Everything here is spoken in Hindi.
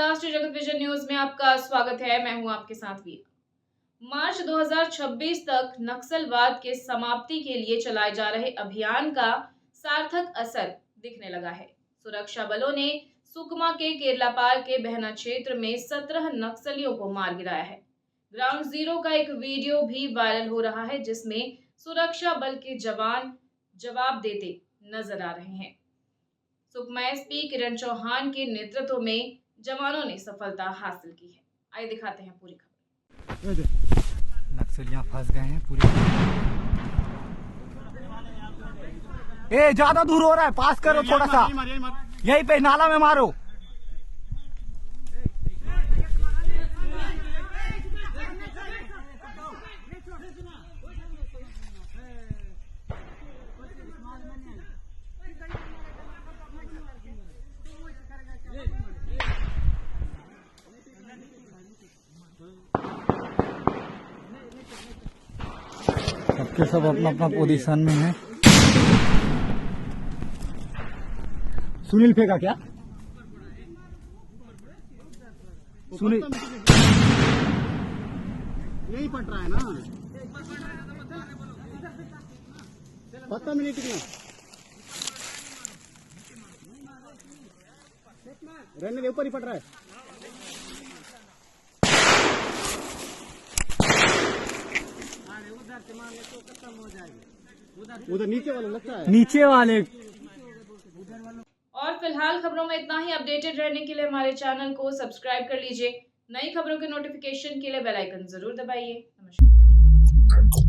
राष्ट्रीय जगत विजन न्यूज में आपका स्वागत है। मैं हूं आपके साथ वीर। मार्च 2026 तक नक्सलवाद के समाप्ति के लिए चलाए जा रहे अभियान का सार्थक असर दिखने लगा है। सुरक्षा बलों ने सुकमा के केरलापाल के बहना क्षेत्र में 17 नक्सलियों को मार गिराया है। ग्राउंड जीरो का एक वीडियो भी वायरल हो रहा है, जिसमें सुरक्षा बल के जवान जवाब देते नजर आ रहे हैं। सुकमा एसपी किरण चौहान के नेतृत्व में जवानों ने सफलता हासिल की है। आइए दिखाते हैं पूरी खबर। नक्सलियां फंस गए हैं पूरी। ए ज्यादा दूर हो रहा है, पास करो थोड़ा सा, यहीं पे नाला में मारो। सबके सब अपना अपना पोजीशन में है। सुनील फेंका क्या? सुनील यही पट रहा है ना, पता मिनट में रहने के ऊपर ही पट रहा है। उधर नीचे वाले लगता है, नीचे वाले। और फिलहाल खबरों में इतना ही। अपडेटेड रहने के लिए हमारे चैनल को सब्सक्राइब कर लीजिए। नई खबरों के नोटिफिकेशन के लिए बेल आइकन जरूर दबाइए। नमस्कार।